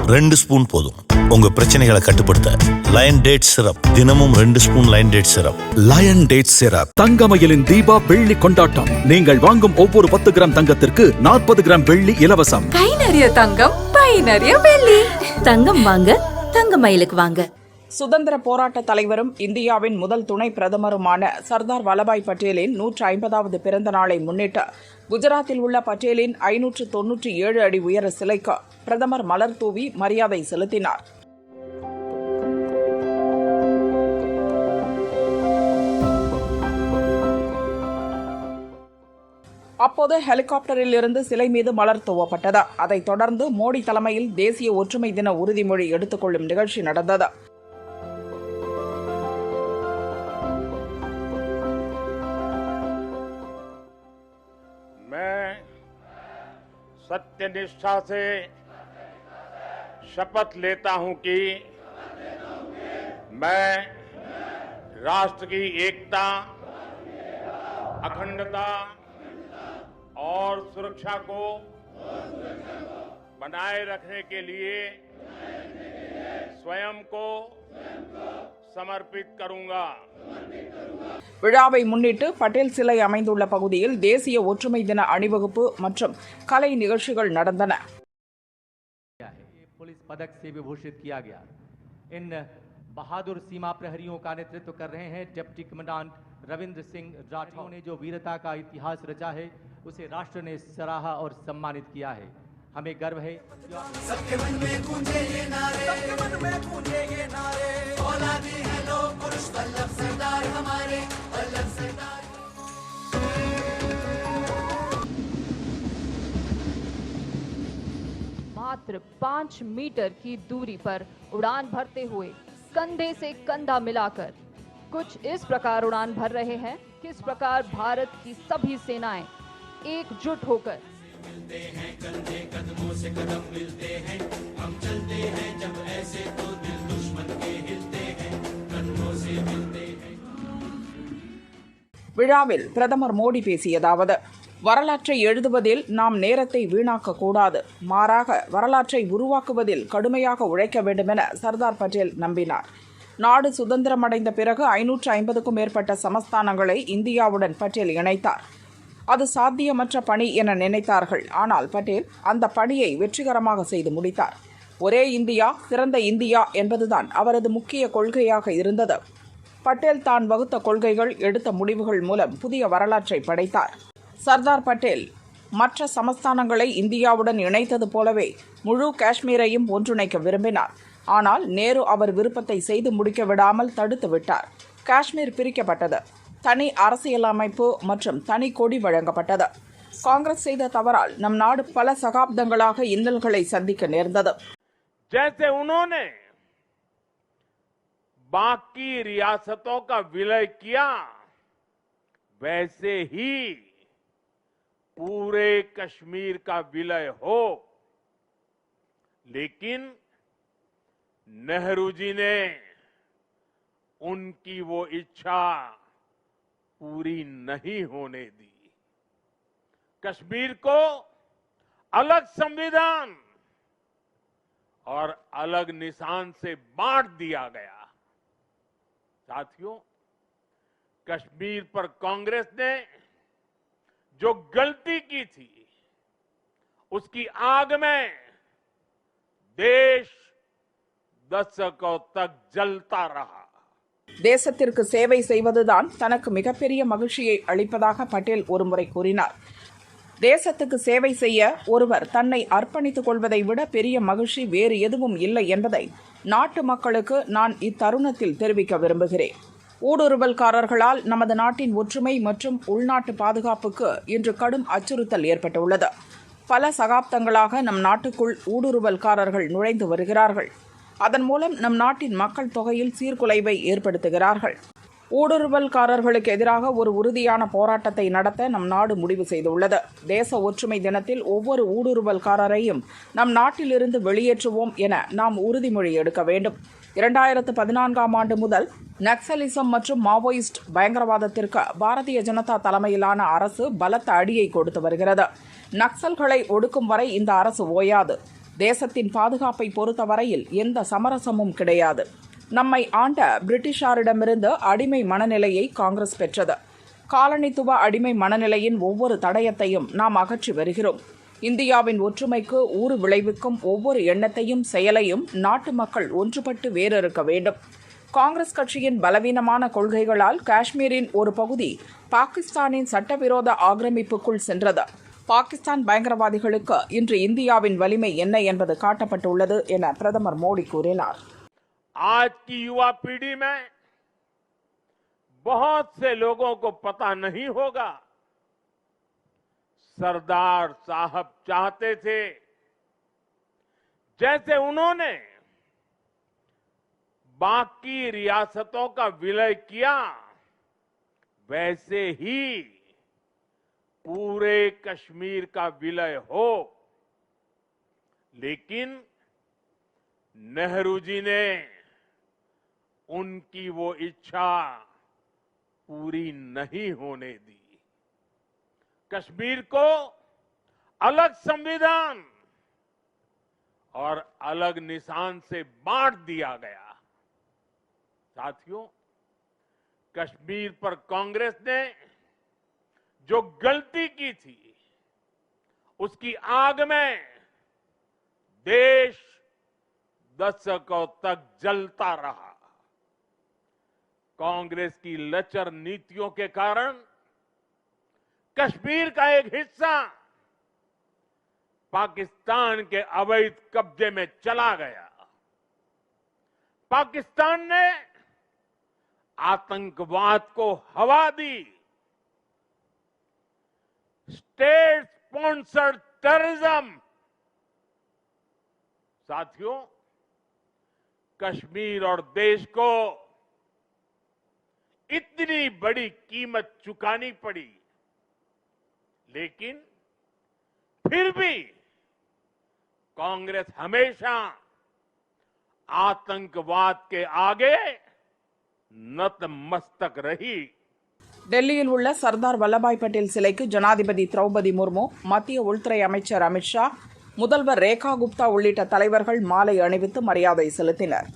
2 spoon போதும் உங்க பிரச்சனைகளை கட்டுப்படுத்த. லயன் டேட் சிரப், தினமும் 2 spoon lion date syrup. Lion date syrup. தங்கமயிலின் தீபா வெள்ளி கொண்டாட்டம். நீங்கள் வாங்கும் ஒவ்வொரு 10 கிராம் தங்கத்திற்கு 40 கிராம் வெள்ளி இலவசம். கை நிறைய தங்கம், பை நிறைய வெள்ளி. தங்கம் வாங்க தங்கமயிலுக்கு வாங்க. சுதந்திர போராட்ட தலைவரும் இந்தியாவின் முதல் துணை பிரதமருமான சர்தார் வல்லபாய் பட்டேலின் 150வது பிறந்த நாளை முன்னிட்டு குஜராத்தில் உள்ள பட்டேலின் 597 அடி உயர சிலைக்கு பிரதமர் மலர் தூவி மரியாதை செலுத்தினார். அப்போது ஹெலிகாப்டரில் இருந்து சிலை மீது மலர் தூவப்பட்டது. அதைத் தொடர்ந்து மோடி தலைமையில் தேசிய ஒற்றுமை தின உறுதிமொழி எடுத்துக்கொள்ளும் நிகழ்ச்சி நடந்தது. मैं सत्यनिष्ठा से शपथ लेता हूं कि मैं राष्ट्र की एकता, अखंडता और सुरक्षा को बनाए रखने के लिए स्वयं को समर्पित करूंगा. விழாவை முன்னிட்டு பட்டேல் சிலை அமைந்துள்ள பகுதியில் தேசிய ஒற்றுமை தின அணிவகுப்பு மற்றும் கலை நிகழ்ச்சிகள் நடந்தன. पुलिस पदक से विभूषित किया गया. इन बहादुर सीमा प्रहरियों का नेतृत्व कर रहे हैं डिप्टी कमांडेंट रविंद्र सिंह राठौर ने जो वीरता का इतिहास रचा है उसे राष्ट्र ने सराहा और सम्मानित किया है. हमें गर्व है. सबके मन में गूंजे ये नारे, सबके मन में गूंजे ये नारे, औलादी है लोग पुरुष वल्लभ सरदार हमारे वल्लभ सरदार. मात्र 5 मीटर की दूरी पर उड़ान भरते हुए कंधे से कंधा मिलाकर कुछ इस प्रकार उड़ान भर रहे हैं किस प्रकार भारत की सभी सेनाएं एकजुट होकर मिलते हैं, कंधे कदमों से कदम मिलते हैं, हम चलते हैं जब ऐसे तो दिल दुश्मन के हिलते हैं, कदमों से मिलते हैं. விழாவில் பிரதமர் மோடி பேசியதாவது: வரலாற்றை எழுதுவதில் நாம் நேரத்தை வீணாக்க கூடாது, மாறாக வரலாற்றை உருவாக்குவதில் கடுமையாக உழைக்க வேண்டும் என சர்தார் பட்டேல் நம்பினார். நாடு சுதந்திரமடைந்த பிறகு 550க்கும் மேற்பட்ட சமஸ்தானங்களை இந்தியாவுடன் பட்டேல் இணைத்தார். அது சாத்தியமற்ற பணி என நினைத்தார்கள். ஆனால் பட்டேல் அந்த பணியை வெற்றிகரமாக செய்து முடித்தார். ஒரே இந்தியா, சிறந்த இந்தியா என்பதுதான் அவரது முக்கிய கொள்கையாக இருந்தது. பட்டேல் தான் வகுத்த கொள்கைகள், எடுத்த முடிவுகள் மூலம் புதிய வரலாற்றை படைத்தார். சர்தார் பட்டேல் மற்ற சமஸ்தானங்களை இந்தியாவுடன் இணைத்தது போலவே முழு காஷ்மீரையும் ஒன்றிணைக்க விரும்பினார். ஆனால் நேரு அவர் விருப்பத்தை செய்து முடிக்க விடாமல் தடுத்து விட்டார். காஷ்மீர் பிரிக்கப்பட்டது. தனி அரசியலமைப்பு மற்றும் தனி கொடி வழங்கப்பட்டது. காங்கிரஸ் செய்த தவறால் நம் நாடு பல சகாப்தங்களாக இன்னல்களை சந்திக்க நேர்ந்தது. जैसे उन्होंने बाकी रियासतों का विलय किया, वैसे ही पूरे कश्मीर का विलय हो. लेकिन नेहरू जी ने उनकी वो इच्छा पूरी नहीं होने दी. कश्मीर को अलग संविधान और अलग निशान से बांट दिया गया. साथियों, कश्मीर पर कांग्रेस ने जो गलती की थी, उसकी आग में देश दशकों तक जलता रहा. தேசத்திற்கு சேவை செய்வதுதான் தனக்கு மிகப்பெரிய மகிழ்ச்சியை அளிப்பதாக பட்டேல் ஒருமுறை கூறினார். தேசத்துக்கு சேவை செய்ய ஒருவர் தன்னை அர்ப்பணித்துக் கொள்வதை விட பெரிய மகிழ்ச்சி வேறு எதுவும் இல்லை என்பதை நாட்டு மக்களுக்கு நான் இத்தருணத்தில் தெரிவிக்க விரும்புகிறேன். ஊடுருவல்காரர்களால் நமது நாட்டின் ஒற்றுமை மற்றும் உள்நாட்டு பாதுகாப்புக்கு இன்று கடும் அச்சுறுத்தல் ஏற்பட்டுள்ளது. பல சகாப்தங்களாக நம் நாட்டுக்குள் ஊடுருவல்காரர்கள் நுழைந்து வருகிறார்கள். அதன் மூலம் நம் நாட்டின் மக்கள் தொகையில் சீர்குலைவை ஏற்படுத்துகிறார்கள். ஊடுருவல்காரர்களுக்கு எதிராக ஒரு உறுதியான போராட்டத்தை நடத்த நம் நாடு முடிவு செய்துள்ளது. தேச ஒற்றுமை தினத்தில் ஒவ்வொரு ஊடுருவல்காரரையும் நம் நாட்டிலிருந்து வெளியேற்றுவோம் என நாம் உறுதிமொழி எடுக்க வேண்டும். 2014ஆம் ஆண்டு முதல் நக்சலிசம் மற்றும் மாவோயிஸ்ட் பயங்கரவாதத்திற்கு பாரதிய ஜனதா தலைமையிலான அரசு பலத்த அடியை கொடுத்து வருகிறது. நக்சல்களை ஒடுக்கும் வரை இந்த அரசு ஓயாது. தேசத்தின் பாதுகாப்பை பொறுத்தவரையில் எந்த சமரசமும் கிடையாது. நம்மை ஆண்ட பிரிட்டிஷாரிடமிருந்து அடிமை மனநிலையை காங்கிரஸ் பெற்றது. காலனித்துவ அடிமை மனநிலையின் ஒவ்வொரு தடயத்தையும் நாம் அகற்றி வருகிறோம். இந்தியாவின் ஒற்றுமைக்கு ஊறு விளைவிக்கும் ஒவ்வொரு எண்ணத்தையும் செயலையும் நாட்டு மக்கள் ஒன்றுபட்டு வேறறுக்க வேண்டும். காங்கிரஸ் கட்சியின் பலவீனமான கொள்கைகளால் காஷ்மீரின் ஒரு பகுதி பாகிஸ்தானின் சட்டவிரோத ஆக்கிரமிப்புக்குள் சென்றது. பாகிஸ்தான் பயங்கரவாதிகளுக்கு இன்று இந்தியாவின் வலிமை என்ன என்பது காட்டப்பட்டுள்ளது என பிரதமர் மோடி கூறினார். आज की युवा पीढ़ी में बहुत से लोगों को पता नहीं होगा, सरदार साहब चाहते थे जैसे उन्होंने बाकी रियासतों का विलय किया, वैसे ही पूरे कश्मीर का विलय हो। लेकिन नेहरू जी ने उनकी वो इच्छा पूरी नहीं होने दी। कश्मीर को अलग संविधान और अलग निशान से बांट दिया गया। साथियों, कश्मीर पर कांग्रेस ने जो गलती की थी, उसकी आग में देश दशकों तक जलता रहा। कांग्रेस की लचर नीतियों के कारण कश्मीर का एक हिस्सा पाकिस्तान के अवैध कब्जे में चला गया। पाकिस्तान ने आतंकवाद को हवा दी। State sponsored terrorism. साथियों, कश्मीर और देश को इतनी बड़ी कीमत चुकानी पड़ी, लेकिन फिर भी कांग्रेस हमेशा आतंकवाद के आगे नतमस्तक रही। டெல்லியில் உள்ள சர்தார் வல்லபாய் பட்டேல் சிலைக்கு ஜனாதிபதி திரௌபதி முர்மு, மத்திய உள்துறை அமைச்சர் அமித்ஷா, முதல்வர் ரேகா குப்தா உள்ளிட்ட தலைவர்கள் மாலை அணிவித்து மரியாதை செலுத்தினர்.